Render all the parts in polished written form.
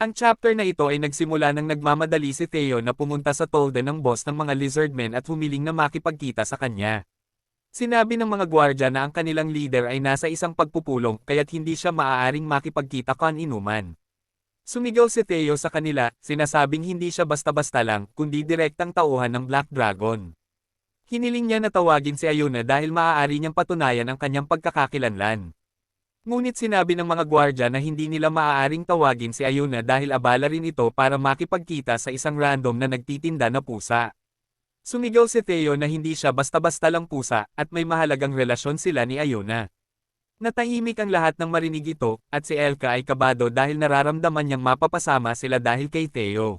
Ang chapter na ito ay nagsimula nang nagmamadali si Theo na pumunta sa tolda ng boss ng mga lizardmen at humiling na makipagkita sa kanya. Sinabi ng mga gwardya na ang kanilang leader ay nasa isang pagpupulong kaya't hindi siya maaaring makipagkita kan-inuman. Sumigaw si Theo sa kanila, sinasabing hindi siya basta-basta lang, kundi direktang tauhan ng Black Dragon. Hiniling niya na tawagin si Ayuna dahil maaari niyang patunayan ang kanyang pagkakakilanlan. Ngunit sinabi ng mga gwardya na hindi nila maaaring tawagin si Ayuna dahil abala rin ito para makipagkita sa isang random na nagtitinda na pusa. Sumigaw si Theo na hindi siya basta-basta lang pusa at may mahalagang relasyon sila ni Ayuna. Natahimik ang lahat ng marinig ito, at si Elka ay kabado dahil nararamdaman niyang mapapasama sila dahil kay Theo.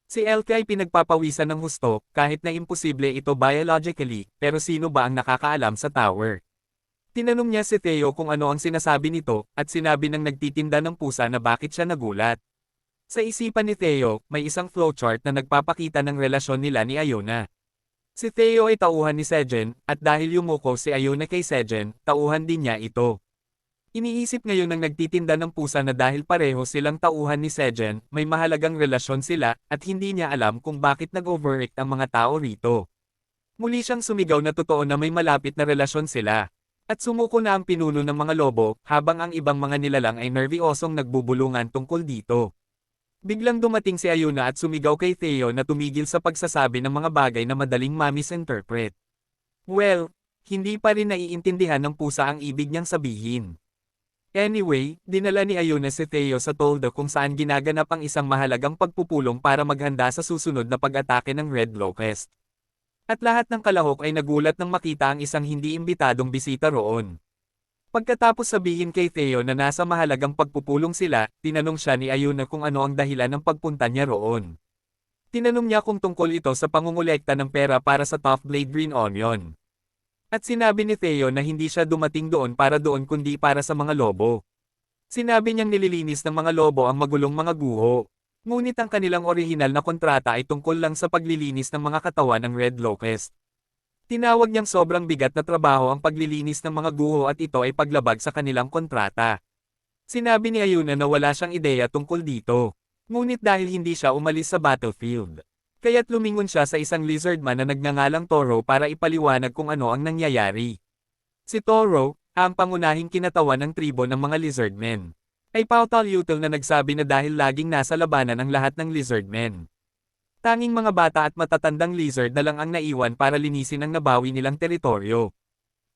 Si Elka ay pinagpapawisan ng husto, kahit na imposible ito biologically, pero sino ba ang nakakaalam sa tower? Tinanong niya si Theo kung ano ang sinasabi nito, at sinabi ng nagtitinda ng pusa na bakit siya nagulat. Sa isipan ni Theo, may isang flowchart na nagpapakita ng relasyon nila ni Ayuna. Si Theo ay tauhan ni Sejen, at dahil yumuko si Ayuna kay Sejen, tauhan din niya ito. Iniisip ngayon ng nagtitinda ng pusa na dahil pareho silang tauhan ni Sejen, may mahalagang relasyon sila, at hindi niya alam kung bakit nag-overact ang mga tao rito. Muli siyang sumigaw na totoo na may malapit na relasyon sila. At sumuko na ang pinuno ng mga lobo, habang ang ibang mga nilalang ay nervyosong nagbubulungan tungkol dito. Biglang dumating si Ayuna at sumigaw kay Theo na tumigil sa pagsasabi ng mga bagay na madaling ma-misinterpret. Well, hindi pa rin naiintindihan ng pusa ang ibig niyang sabihin. Anyway, dinala ni Ayuna si Theo sa tolda kung saan ginaganap ang isang mahalagang pagpupulong para maghanda sa susunod na pag-atake ng Red Locust. At lahat ng kalahok ay nagulat nang makita ang isang hindi imbitadong bisita roon. Pagkatapos sabihin kay Theo na nasa mahalagang pagpupulong sila, tinanong siya ni Ayuna kung ano ang dahilan ng pagpunta niya roon. Tinanong niya kung tungkol ito sa pangungulekta ng pera para sa Tough Blade Green Onion. At sinabi ni Theo na hindi siya dumating doon para doon kundi para sa mga lobo. Sinabi niyang nililinis ng mga lobo ang magulong mga guho. Ngunit ang kanilang orihinal na kontrata ay tungkol lang sa paglilinis ng mga katawan ng Red Locust. Tinawag niyang sobrang bigat na trabaho ang paglilinis ng mga guho at ito ay paglabag sa kanilang kontrata. Sinabi ni Ayuna na wala siyang ideya tungkol dito. Ngunit dahil hindi siya umalis sa battlefield, kaya't lumingon siya sa isang lizardman na nagngangalang Toro para ipaliwanag kung ano ang nangyayari. Si Toro, ang pangunahing kinatawan ng tribo ng mga lizardmen, ay pautal util na nagsabi na dahil laging nasa labanan ang lahat ng lizardmen. Tanging mga bata at matatandang lizard na lang ang naiwan para linisin ang nabawi nilang teritoryo.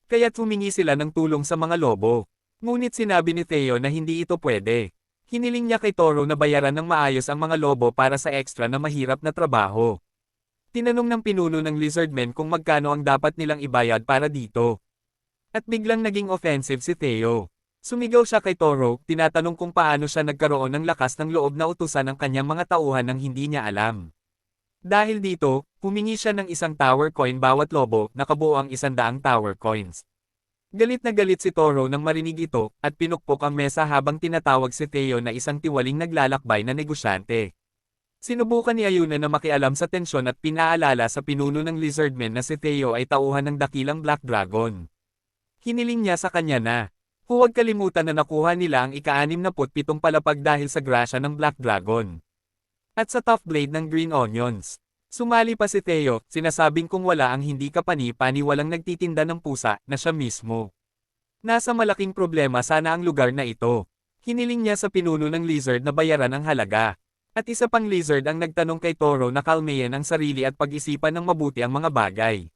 Kaya't humingi sila ng tulong sa mga lobo. Ngunit sinabi ni Theo na hindi ito pwede. Hiniling niya kay Toro na bayaran ng maayos ang mga lobo para sa extra na mahirap na trabaho. Tinanong ng pinuno ng lizardmen kung magkano ang dapat nilang ibayad para dito. At biglang naging offensive si Theo. Sumigaw siya kay Toro, tinatanong kung paano siya nagkaroon ng lakas ng loob na utusan ang kanyang mga tauhan nang hindi niya alam. Dahil dito, humingi siya ng isang tower coin bawat lobo, nakabuo ang 100 tower coins. Galit na galit si Toro nang marinig ito, at pinukpok ang mesa habang tinatawag si Theo na isang tiwaling naglalakbay na negosyante. Sinubukan ni Ayuna na makialam sa tensyon at pinaalala sa pinuno ng lizardmen na si Theo ay tauhan ng dakilang Black Dragon. Hiniling niya sa kanya na, huwag kalimutan na nakuha nila ang ika-67 palapag dahil sa grasya ng Black Dragon. At sa Tough Blade ng Green Onions. Sumali pa si Theo, sinasabing kung wala ang hindi kapani-pani walang nagtitinda ng pusa, na siya mismo. Nasa malaking problema sana ang lugar na ito. Hiniling niya sa pinuno ng lizard na bayaran ang halaga. At isa pang lizard ang nagtanong kay Toro na kalmayan ang sarili at pag-isipan ng mabuti ang mga bagay.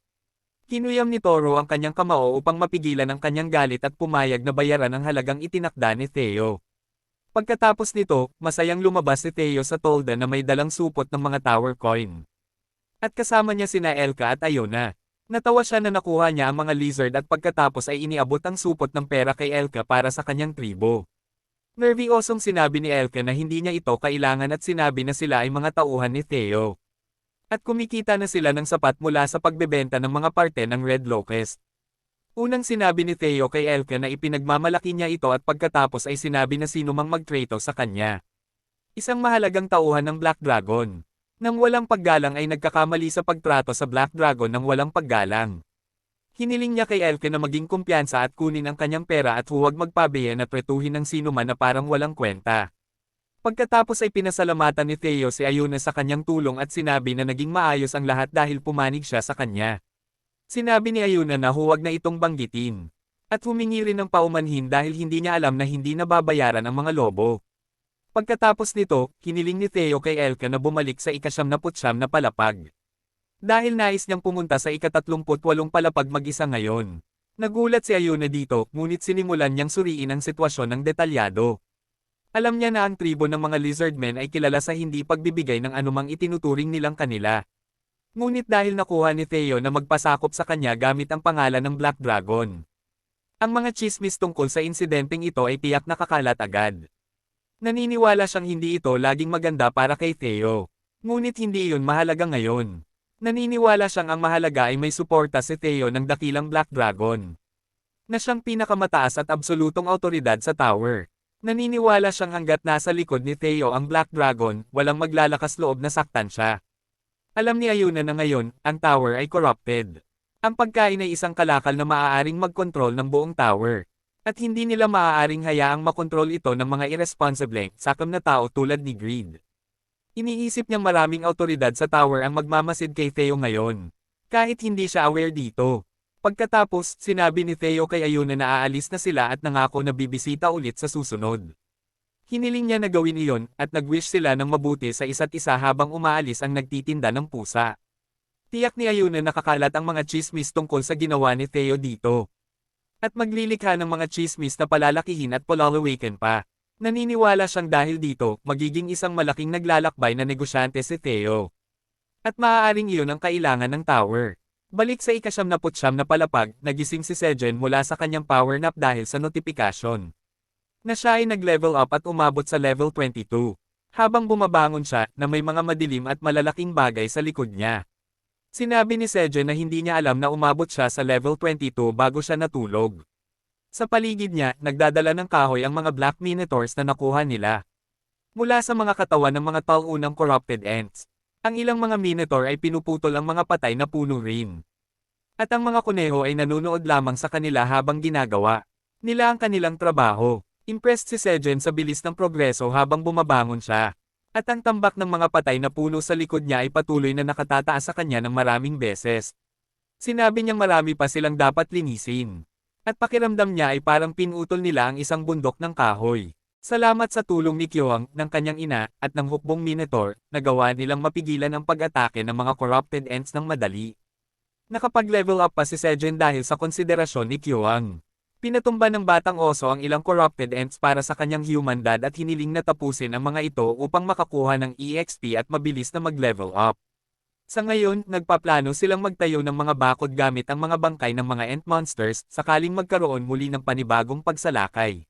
Kinuyam ni Toro ang kanyang kamao upang mapigilan ang kanyang galit at pumayag na bayaran ang halagang itinakda ni Theo. Pagkatapos nito, masayang lumabas si Theo sa tolda na may dalang supot ng mga tower coin. At kasama niya sina Elka at Ayuna. Natawa siya na nakuha niya ang mga lizard at pagkatapos ay iniabot ang supot ng pera kay Elka para sa kanyang tribo. Nervyosong sinabi ni Elka na hindi niya ito kailangan at sinabi na sila ay mga tauhan ni Theo. At kumikita na sila ng sapat mula sa pagbebenta ng mga parte ng Red Locust. Unang sinabi ni Theo kay Elka na ipinagmamalaki niya ito at pagkatapos ay sinabi na sino mang magtrato sa kanya. Isang mahalagang tauhan ng Black Dragon. Nang walang paggalang ay nagkakamali sa pagtrato sa Black Dragon ng walang paggalang. Hiniling niya kay Elka na maging kumpiyansa at kunin ang kanyang pera at huwag magpabeya na tretuhin ng sino man na parang walang kwenta. Pagkatapos ay pinasalamatan ni Theo si Ayuna sa kanyang tulong at sinabi na naging maayos ang lahat dahil pumanig siya sa kanya. Sinabi ni Ayuna na huwag na itong banggitin. At humingi rin ng paumanhin dahil hindi niya alam na hindi nababayaran ang mga lobo. Pagkatapos nito, hiniling ni Theo kay Elka na bumalik sa ika-79 na palapag. Dahil nais niyang pumunta sa ika-38 palapag mag-isa ngayon. Nagulat si Ayuna dito, ngunit sinimulan niyang suriin ang sitwasyon ng detalyado. Alam niya na ang tribo ng mga lizardmen ay kilala sa hindi pagbibigay ng anumang itinuturing nilang kanila. Ngunit dahil nakuha ni Theo na magpasakop sa kanya gamit ang pangalan ng Black Dragon. Ang mga tsismis tungkol sa insidenteng ito ay tiyak na kakalat agad. Naniniwala siyang hindi ito laging maganda para kay Theo. Ngunit hindi iyon mahalaga ngayon. Naniniwala siyang ang mahalaga ay may suporta si Theo ng dakilang Black Dragon. Na siyang pinakamataas at absolutong autoridad sa tower. Naniniwala siyang hanggat nasa likod ni Theo ang Black Dragon, walang maglalakas loob na saktan siya. Alam ni Ayuna na ngayon, ang tower ay corrupted. Ang pagkain ay isang kalakal na maaaring magkontrol ng buong tower. At hindi nila maaaring hayaang makontrol ito ng mga irresponsible, sakam na tao tulad ni Greed. Iniisip niyang maraming autoridad sa tower ang magmamasid kay Theo ngayon. Kahit hindi siya aware dito. Pagkatapos, sinabi ni Theo kay Ayuna na aalis na sila at nangako na bibisita ulit sa susunod. Hiniling niya na gawin iyon, at nag-wish sila ng mabuti sa isa't isa habang umaalis ang nagtitinda ng pusa. Tiyak ni Ayuna nakakalat ang mga chismis tungkol sa ginawa ni Theo dito. At maglilikha ng mga chismis na palalakihin at palalawaken pa. Naniniwala siyang dahil dito, magiging isang malaking naglalakbay na negosyante si Theo. At maaaring iyon ang kailangan ng tower. Balik sa ika-79 na palapag, nagising si Sejen mula sa kanyang power nap dahil sa notifikasyon. Na siya ay nag-level up at umabot sa level 22. Habang bumabangon siya, na may mga madilim at malalaking bagay sa likod niya. Sinabi ni Sejen na hindi niya alam na umabot siya sa level 22 bago siya natulog. Sa paligid niya, nagdadala ng kahoy ang mga Black Minotaurs na nakuha nila. Mula sa mga katawan ng mga taunang corrupted ants. Ang ilang mga Minotaur ay pinuputol ang mga patay na puno rin. At ang mga kuneho ay nanunood lamang sa kanila habang ginagawa nila ang kanilang trabaho. Impressed si Sejen sa bilis ng progreso habang bumabangon siya. At ang tambak ng mga patay na puno sa likod niya ay patuloy na nakatataas sa kanya ng maraming beses. Sinabi niyang marami pa silang dapat linisin. At pakiramdam niya ay parang pinutol nila ang isang bundok ng kahoy. Salamat sa tulong ni Kyoang, ng kanyang ina, at ng hukbong Minotaur, nagawa nilang mapigilan ang pag-atake ng mga corrupted ants ng madali. Nakapag-level up pa si Sejen dahil sa konsiderasyon ni Kyoang. Pinatumba ng batang oso ang ilang corrupted ants para sa kanyang human dad at hiniling na tapusin ang mga ito upang makakuha ng EXP at mabilis na mag-level up. Sa ngayon, nagpaplano silang magtayo ng mga bakod gamit ang mga bangkay ng mga ant monsters sakaling magkaroon muli ng panibagong pagsalakay.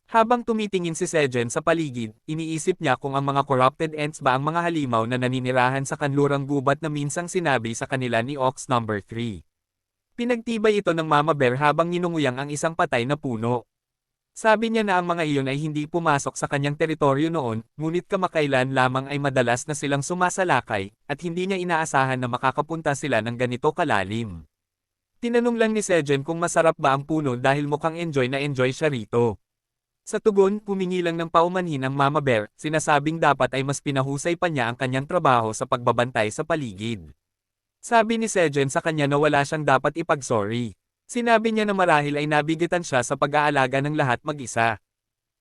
Habang tumitingin si Sejen sa paligid, iniisip niya kung ang mga corrupted ants ba ang mga halimaw na naninirahan sa kanlurang gubat na minsang sinabi sa kanila ni Ox number 3. Pinagtibay ito ng Mama Bear habang ninunguyang ang isang patay na puno. Sabi niya na ang mga iyon ay hindi pumasok sa kanyang teritoryo noon, ngunit kamakailan lamang ay madalas na silang sumasalakay, at hindi niya inaasahan na makakapunta sila ng ganito kalalim. Tinanong lang ni Sejen kung masarap ba ang puno dahil mukhang enjoy siya rito. Sa tugon, humingi lang ng paumanhin ang Mama Bear, sinasabing dapat ay mas pinahusay pa niya ang kanyang trabaho sa pagbabantay sa paligid. Sabi ni Sejen sa kanya na wala siyang dapat ipag-sorry. Sinabi niya na marahil ay nabigitan siya sa pag-aalaga ng lahat mag-isa.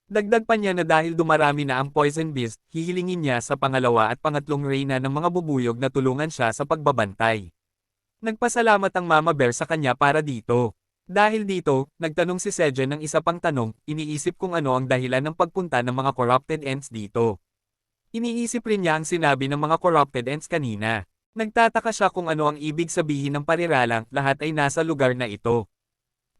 Dagdag pa niya na dahil dumarami na ang poison beast, hihilingin niya sa pangalawa at pangatlong reyna ng mga bubuyog na tulungan siya sa pagbabantay. Nagpasalamat ang Mama Bear sa kanya para dito. Dahil dito, nagtanong si Sejen ng isa pang tanong, iniisip kung ano ang dahilan ng pagpunta ng mga corrupted ants dito. Iniisip rin niya ang sinabi ng mga corrupted ants kanina. Nagtataka siya kung ano ang ibig sabihin ng pariralang, lahat ay nasa lugar na ito.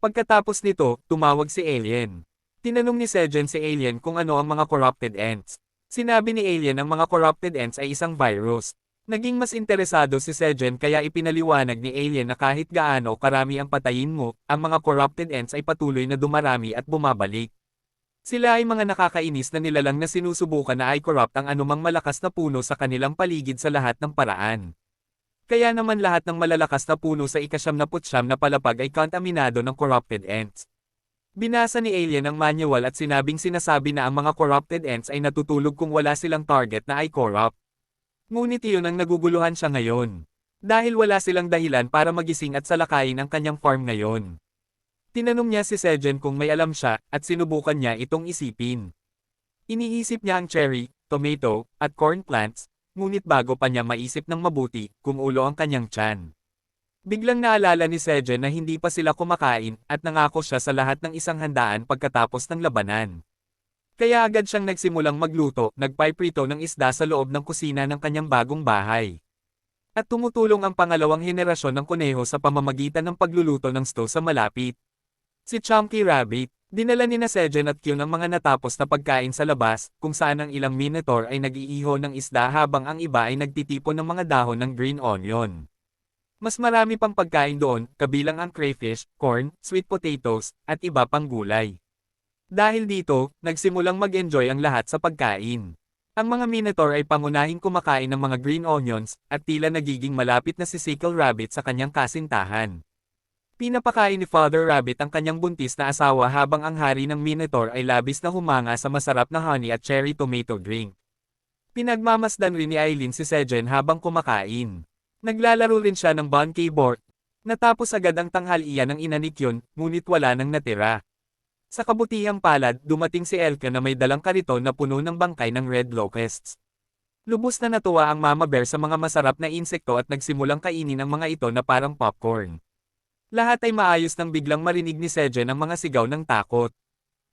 Pagkatapos nito, tumawag si Alien. Tinanong ni Sejen si Alien kung ano ang mga corrupted ants. Sinabi ni Alien ang mga corrupted ants ay isang virus. Naging mas interesado si Sejen kaya ipinaliwanag ni Alien na kahit gaano karami ang patayin mo, ang mga corrupted ants ay patuloy na dumarami at bumabalik. Sila ay mga nakakainis na nilalang na sinusubukan na i-corrupt ang anumang malakas na puno sa kanilang paligid sa lahat ng paraan. Kaya naman lahat ng malalakas na puno sa ika-79 na palapag ay kontaminado ng corrupted ants. Binasa ni Alien ang manual at sinabing sinasabi na ang mga corrupted ents ay natutulog kung wala silang target na ay corrupt. Ngunit iyon ang naguguluhan siya ngayon. Dahil wala silang dahilan para magising at salakayin ang kanyang farm ngayon. Tinanong niya si Sejen kung may alam siya, at sinubukan niya itong isipin. Iniisip niya ang cherry, tomato, at corn plants, ngunit bago pa niya maisip ng mabuti, kumulo ang kanyang tiyan. Biglang naalala ni Sejen na hindi pa sila kumakain, at nangako siya sa lahat ng isang handaan pagkatapos ng labanan. Kaya agad siyang nagsimulang magluto, nagpiprito ng isda sa loob ng kusina ng kanyang bagong bahay. At tumutulong ang pangalawang henerasyon ng kuneho sa pamamagitan ng pagluluto ng stew sa malapit. Si Chunky Rabbit, dinala ni na Sejen at Kyun ang mga natapos na pagkain sa labas, kung saan ang ilang Minotaur ay nag-iiho ng isda habang ang iba ay nagtitipon ng mga dahon ng green onion. Mas marami pang pagkain doon, kabilang ang crayfish, corn, sweet potatoes, at iba pang gulay. Dahil dito, nagsimulang mag-enjoy ang lahat sa pagkain. Ang mga Minotaur ay pangunahing kumakain ng mga green onions, at tila nagiging malapit na si Sickle Rabbit sa kanyang kasintahan. Pinapakain ni Father Rabbit ang kanyang buntis na asawa habang ang hari ng Minotaur ay labis na humanga sa masarap na honey at cherry tomato drink. Pinagmamasdan rin ni Aileen si Sejen habang kumakain. Naglalaro rin siya ng Bon-Key board. Natapos agad ang tanghalian ng ina ni Kyun, ngunit wala nang natira. Sa kabutihang palad, dumating si Elka na may dalang kariton na puno ng bangkay ng red locusts. Lubos na natuwa ang Mama Bear sa mga masarap na insekto at nagsimulang kainin ang mga ito na parang popcorn. Lahat ay maayos nang biglang marinig ni Sejen ang mga sigaw ng takot.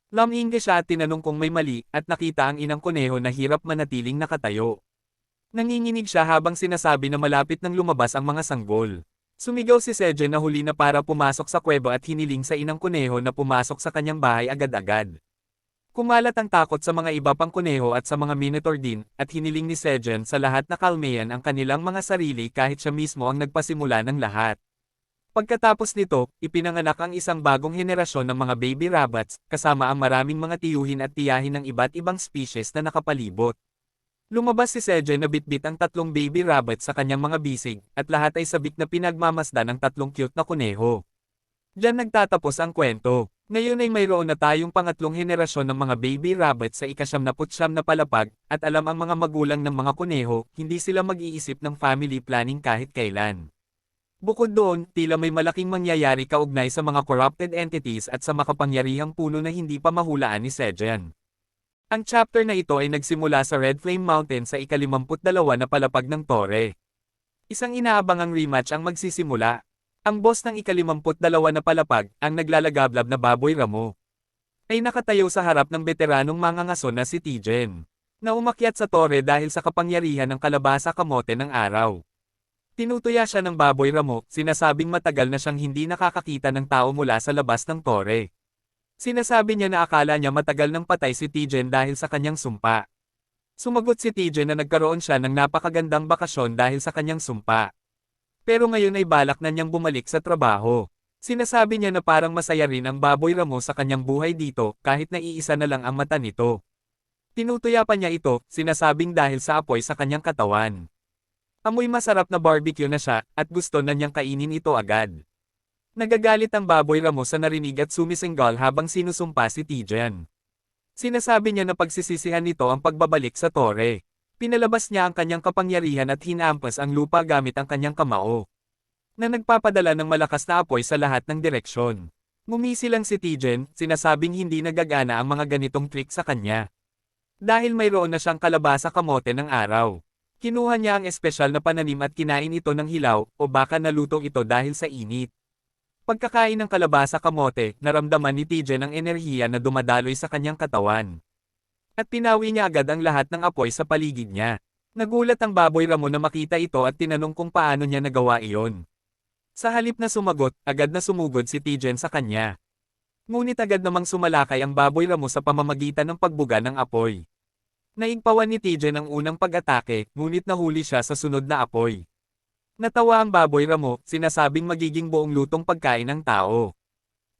Lumingi siya at tinanong kung may mali, at nakita ang inang kuneho na hirap manatiling nakatayo. Nanginginig siya habang sinasabi na malapit nang lumabas ang mga sanggol. Sumigaw si Sejen na huli na para pumasok sa kuweba at hiniling sa inang kuneho na pumasok sa kanyang bahay agad-agad. Kumalat ang takot sa mga iba pang kuneho at sa mga Minotaur din, at hiniling ni Sejen sa lahat na kalmayan ang kanilang mga sarili kahit siya mismo ang nagpasimula ng lahat. Pagkatapos nito, ipinanganak ang isang bagong henerasyon ng mga baby rabbits, kasama ang maraming mga tiyuhin at tiyahin ng iba't ibang species na nakapalibot. Lumabas si Sejen na bitbit ang 3 baby rabbits sa kanyang mga bisig, at lahat ay sabik na pinagmamasdan ng 3 cute na kuneho. Diyan nagtatapos ang kwento. Ngayon ay mayroon na tayong pangatlong henerasyon ng mga baby rabbits sa ika-79 na palapag, at alam ang mga magulang ng mga kuneho, hindi sila mag-iisip ng family planning kahit kailan. Bukod doon, tila may malaking mangyayari kaugnay sa mga corrupted entities at sa makapangyarihang puno na hindi pa mahulaan ni Sejen. Ang chapter na ito ay nagsimula sa Red Flame Mountain sa ika-52 na palapag ng tore. Isang inaabangang rematch ang magsisimula. Ang boss ng ika-52 na palapag, ang naglalagablab na baboy ramo, ay nakatayo sa harap ng veteranong mangangaso na si Tijen, na umakyat sa tore dahil sa kapangyarihan ng kalabasa kamote ng araw. Tinutuya siya ng baboy ramo, sinasabing matagal na siyang hindi nakakakita ng tao mula sa labas ng tore. Sinasabi niya na akala niya matagal nang patay si Tijen dahil sa kanyang sumpa. Sumagot si Tijen na nagkaroon siya ng napakagandang bakasyon dahil sa kanyang sumpa. Pero ngayon ay balak na niyang bumalik sa trabaho. Sinasabi niya na parang masaya rin ang baboy ramo sa kanyang buhay dito, kahit na iisa na lang ang mata nito. Tinutuya pa niya ito, sinasabing dahil sa apoy sa kanyang katawan. Amoy masarap na barbecue na siya, at gusto na niyang kainin ito agad. Nagagalit ang baboy ramo sa narinig at sumisinggal habang sinusumpa si Tijen. Sinasabi niya na pagsisisihan nito ang pagbabalik sa tore. Pinalabas niya ang kanyang kapangyarihan at hinampas ang lupa gamit ang kanyang kamao, na nagpapadala ng malakas na apoy sa lahat ng direksyon. Ngumisi lang si Tijen, sinasabing hindi nagagana ang mga ganitong trick sa kanya. Dahil mayroon na siyang kalabasa kamote ng araw. Kinuha niya ang espesyal na pananim at kinain ito ng hilaw, o baka naluto ito dahil sa init. Pagkakain ng kalabasa kamote, naramdaman ni Tijen ang enerhiya na dumadaloy sa kanyang katawan. At pinawi niya agad ang lahat ng apoy sa paligid niya. Nagulat ang baboy ramo na makita ito at tinanong kung paano niya nagawa iyon. Sa halip na sumagot, agad na sumugod si Tijen sa kanya. Ngunit agad namang sumalakay ang baboy ramo sa pamamagitan ng pagbuga ng apoy. Naigpawan ni Tijen ang unang pag-atake, ngunit nahuli siya sa sunod na apoy. Natawa ang baboy ramo, sinasabing magiging buong lutong pagkain ng tao.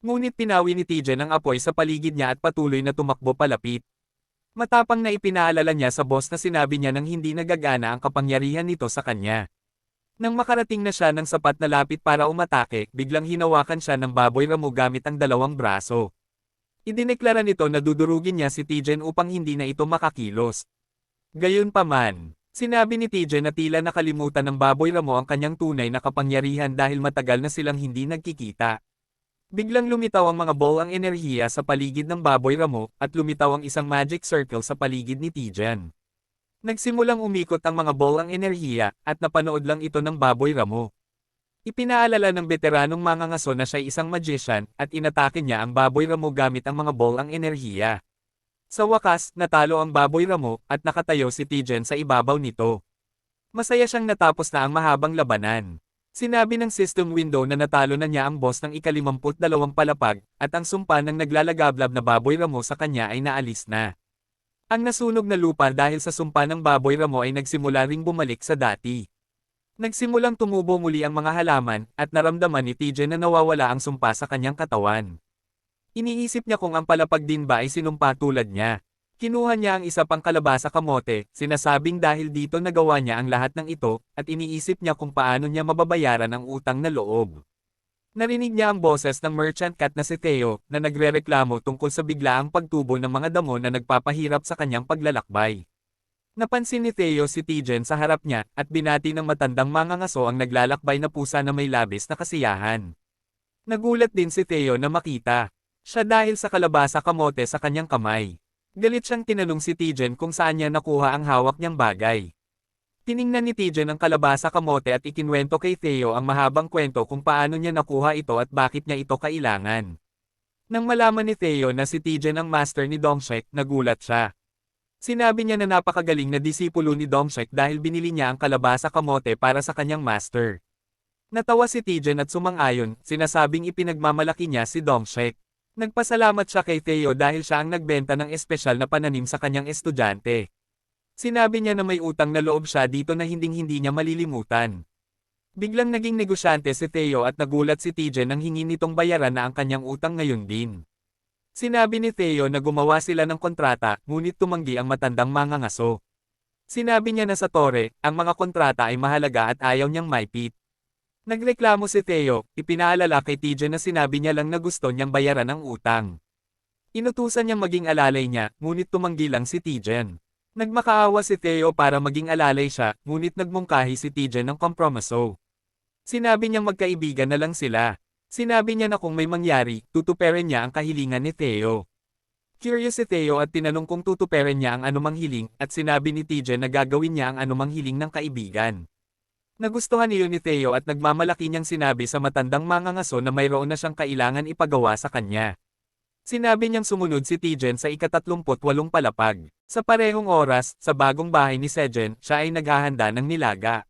Ngunit pinawi ni Tijen ang apoy sa paligid niya at patuloy na tumakbo palapit. Matapang na ipinaalala niya sa boss na sinabi niya nang hindi nagagana ang kapangyarihan nito sa kanya. Nang makarating na siya ng sapat na lapit para umatake, biglang hinawakan siya ng baboy ramo gamit ang 2 braso. Idineklara nito na dudurugin niya si Tijen upang hindi na ito makakilos. Gayunpaman, sinabi ni Tijen na tila nakalimutan ng Baboy Ramo ang kanyang tunay na kapangyarihan dahil matagal na silang hindi nagkikita. Biglang lumitaw ang mga ball ang enerhiya sa paligid ng Baboy Ramo at lumitaw ang isang magic circle sa paligid ni Tijen. Nagsimulang umikot ang mga ball ang enerhiya at napanood lang ito ng Baboy Ramo. Ipinaalala ng veteranong mangangaso na siya'y isang magician at inatake niya ang Baboy Ramo gamit ang mga ball ang enerhiya. Sa wakas, natalo ang Baboy Ramo at nakatayo si Tijen sa ibabaw nito. Masaya siyang natapos na ang mahabang labanan. Sinabi ng system window na natalo na niya ang boss ng ika-52 palapag at ang sumpa ng naglalagablab na Baboy Ramo sa kanya ay naalis na. Ang nasunog na lupa dahil sa sumpa ng Baboy Ramo ay nagsimula ring bumalik sa dati. Nagsimulang tumubo muli ang mga halaman at naramdaman ni Tijen na nawawala ang sumpa sa kanyang katawan. Iniisip niya kung ang palapag din ba ay sinumpa tulad niya. Kinuha niya ang isa pang kalabasa kamote, sinasabing dahil dito nagawa niya ang lahat ng ito, at iniisip niya kung paano niya mababayaran ang utang na loob. Narinig niya ang boses ng merchant cat na si Theo, na nagrereklamo tungkol sa biglaang pagtubo ng mga damo na nagpapahirap sa kanyang paglalakbay. Napansin ni Theo si Tijen sa harap niya, at binati ng matandang mangangaso ang naglalakbay na pusa na may labis na kasiyahan. Nagulat din si Theo na makita siya dahil sa kalabasa kamote sa kanyang kamay. Galit siyang tinanong si Tijen kung saan niya nakuha ang hawak niyang bagay. Tiningnan ni Tijen ang kalabasa kamote at ikinwento kay Theo ang mahabang kwento kung paano niya nakuha ito at bakit niya ito kailangan. Nang malaman ni Theo na si Tijen ang master ni Dongshek, nagulat siya. Sinabi niya na napakagaling na disipulo ni Dongshek dahil binili niya ang kalabasa kamote para sa kanyang master. Natawa si Tijen at sumang-ayon, sinasabing ipinagmamalaki niya si Dongshek. Nagpasalamat siya kay Theo dahil siya ang nagbenta ng espesyal na pananim sa kanyang estudyante. Sinabi niya na may utang na loob siya dito na hinding-hindi niya malilimutan. Biglang naging negosyante si Theo at nagulat si Tijen nang hingin nitong bayaran na ang kanyang utang ngayon din. Sinabi ni Theo na gumawa sila ng kontrata, ngunit tumanggi ang matandang mangangaso. Sinabi niya na sa tore, ang mga kontrata ay mahalaga at ayaw niyang maipit. Nagreklamo si Theo, ipinaalala kay Tijen na sinabi niya lang na gusto niyang bayaran ang utang. Inutusan niyang maging alalay niya, ngunit tumanggi lang si Tijen. Nagmakaawa si Theo para maging alalay siya, ngunit nagmungkahi si Tijen ng kompromiso. Sinabi niyang magkaibigan na lang sila. Sinabi niya na kung may mangyari, tutuperin niya ang kahilingan ni Theo. Curious si Theo at tinanong kung tutuperin niya ang anumang hiling, at sinabi ni Tijen na gagawin niya ang anumang hiling ng kaibigan. Nagustuhan niyo ni Theo at nagmamalaki niyang sinabi sa matandang mangangaso na mayroon na siyang kailangan ipagawa sa kanya. Sinabi niyang sumunod si Tijen sa ika-38 palapag. Sa parehong oras, sa bagong bahay ni Sejen, siya ay naghahanda ng nilaga.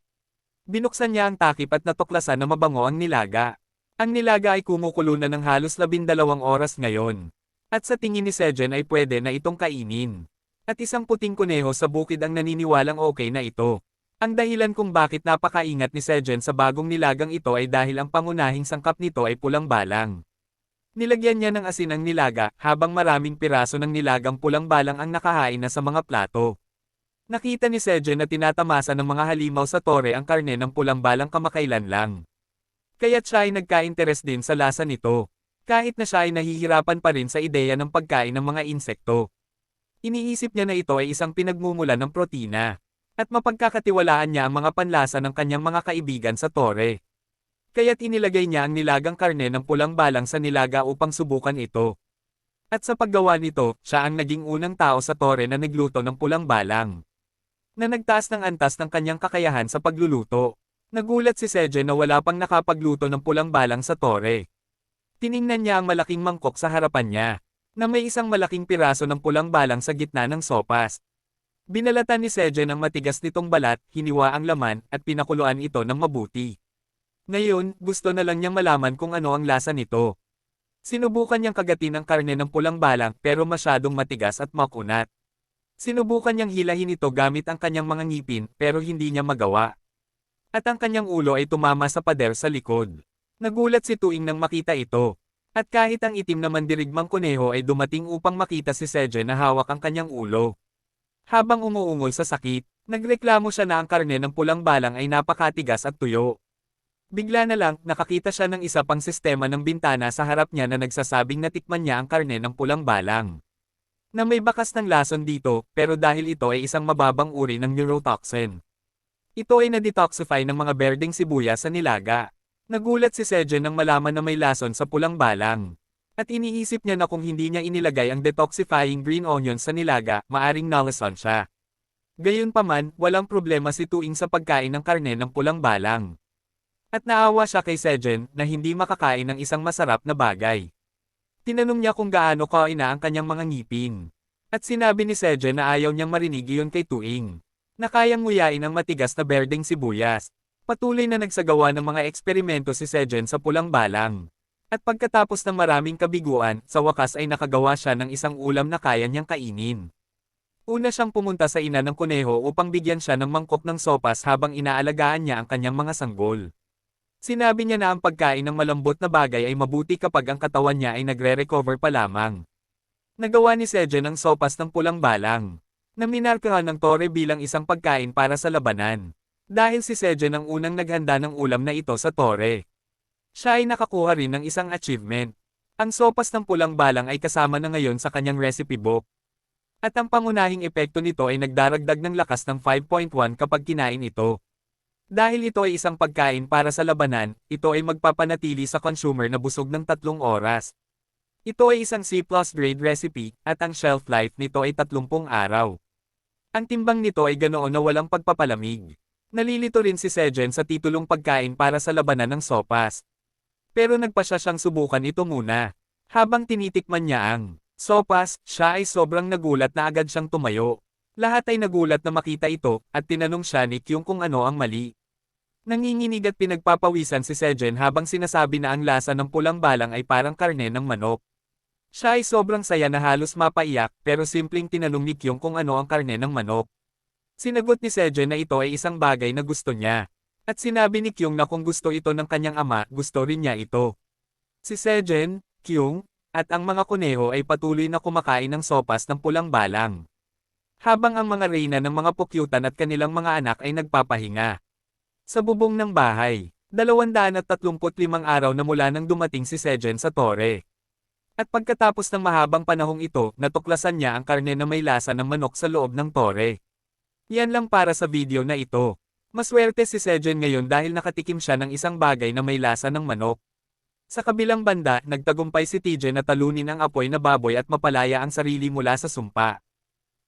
Binuksan niya ang takip at natuklasan na mabango ang nilaga. Ang nilaga ay kumukulo na ng halos 12 oras ngayon. At sa tingin ni Sejen ay pwede na itong kainin. At isang puting kuneho sa bukid ang naniniwalang okay na ito. Ang dahilan kung bakit napakaingat ni Sejen sa bagong nilagang ito ay dahil ang pangunahing sangkap nito ay pulang balang. Nilagyan niya ng asin ang nilaga, habang maraming piraso ng nilagang pulang balang ang nakahain na sa mga plato. Nakita ni Sejen na tinatamasa ng mga halimaw sa tore ang karne ng pulang balang kamakailan lang. Kaya't siya ay nagka-interes din sa lasa nito. Kahit na siya ay nahihirapan pa rin sa ideya ng pagkain ng mga insekto. Iniisip niya na ito ay isang pinagmumulan ng protina. At mapagkakatiwalaan niya ang mga panlasa ng kanyang mga kaibigan sa tore. Kaya't inilagay niya ang nilagang karne ng pulang balang sa nilaga upang subukan ito. At sa paggawa nito, siya ang naging unang tao sa tore na nagluto ng pulang balang. Na nagtaas ng antas ng kanyang kakayahan sa pagluluto. Nagulat si Sejen na wala pang nakapagluto ng pulang balang sa tore. Tiningnan niya ang malaking mangkok sa harapan niya, na may isang malaking piraso ng pulang balang sa gitna ng sopas. Binalatan ni Sejen ang matigas nitong balat, hiniwa ang laman, at pinakuluan ito ng mabuti. Ngayon, gusto na lang niyang malaman kung ano ang lasa nito. Sinubukan niyang kagatin ang karne ng pulang balang pero masyadong matigas at makunat. Sinubukan niyang hilahin ito gamit ang kanyang mga ngipin pero hindi niya magawa. At ang kanyang ulo ay tumama sa pader sa likod. Nagulat si Tuing nang makita ito. At kahit ang itim na mandirigmang kuneho ay dumating upang makita si Sejen na hawak ang kanyang ulo. Habang umuungol sa sakit, nagreklamo siya na ang karne ng pulang balang ay napakatigas at tuyo. Bigla na lang, nakakita siya ng isa pang sistema ng bintana sa harap niya na nagsasabing natikman niya ang karne ng pulang balang. Na may bakas ng lason dito, pero dahil ito ay isang mababang uri ng neurotoxin. Ito ay na-detoxify ng mga berdeng sibuyas sa nilaga. Nagulat si Sejen nang malaman na may lason sa pulang balang. At iniisip niya na kung hindi niya inilagay ang detoxifying green onion sa nilaga, maaring nalason siya. Gayunpaman, walang problema si Tuing sa pagkain ng karne ng pulang balang. At naawa siya kay Sejen na hindi makakain ng isang masarap na bagay. Tinanong niya kung gaano kaina ang kanyang mga ngipin. At sinabi ni Sejen na ayaw niyang marinig iyon kay Tuing. Na kayang nguyain ang matigas na berdeng sibuyas. Patuloy na nagsagawa ng mga eksperimento si Sejen sa pulang balang. At pagkatapos ng maraming kabiguan, sa wakas ay nakagawa siya ng isang ulam na kaya niyang kainin. Una siyang pumunta sa ina ng kuneho upang bigyan siya ng mangkok ng sopas habang inaalagaan niya ang kanyang mga sanggol. Sinabi niya na ang pagkain ng malambot na bagay ay mabuti kapag ang katawan niya ay nagre-recover pa lamang. Nagawa ni Sejen ang sopas ng pulang balang. Na minarkahan ng Tore bilang isang pagkain para sa labanan. Dahil si Sejen ang unang naghanda ng ulam na ito sa Tore. Siya ay nakakuha rin ng isang achievement. Ang sopas ng pulang balang ay kasama na ngayon sa kanyang recipe book. At ang pangunahing epekto nito ay nagdaragdag ng lakas ng 5.1 kapag kinain ito. Dahil ito ay isang pagkain para sa labanan, ito ay magpapanatili sa consumer na busog ng 3 oras. Ito ay isang C+ grade recipe, at ang shelf life nito ay 30 araw. Ang timbang nito ay ganoon na walang pagpapalamig. Nalilito rin si Sejen sa titulong pagkain para sa labanan ng sopas. Pero nagpasya siyang subukan ito muna. Habang tinitikman niya ang sopas, siya ay sobrang nagulat na agad siyang tumayo. Lahat ay nagulat na makita ito, at tinanong siya ni Kyung kung ano ang mali. Nanginginig at pinagpapawisan si Sejen habang sinasabi na ang lasa ng pulang balang ay parang karne ng manok. Siya ay sobrang saya na halos mapaiyak, pero simpleng tinanong ni Kyung kung ano ang karne ng manok. Sinagot ni Sejen na ito ay isang bagay na gusto niya. At sinabi ni Kyung na kung gusto ito ng kanyang ama, gusto rin niya ito. Si Sejen, Kyung, at ang mga kuneho ay patuloy na kumakain ng sopas ng pulang balang. Habang ang mga reyna ng mga pukyutan at kanilang mga anak ay nagpapahinga. Sa bubong ng bahay, 235 araw na mula nang dumating si Sejen sa Tore. At pagkatapos ng mahabang panahong ito, natuklasan niya ang karne na may lasa ng manok sa loob ng Tore. Yan lang para sa video na ito. Maswerte si Sejen ngayon dahil nakatikim siya ng isang bagay na may lasa ng manok. Sa kabilang banda, nagtagumpay si TJ na talunin ang apoy na baboy at mapalaya ang sarili mula sa sumpa.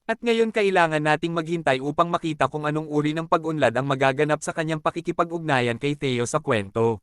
At ngayon kailangan nating maghintay upang makita kung anong uri ng pag-unlad ang magaganap sa kanyang pakikipag-ugnayan kay Theo sa kwento.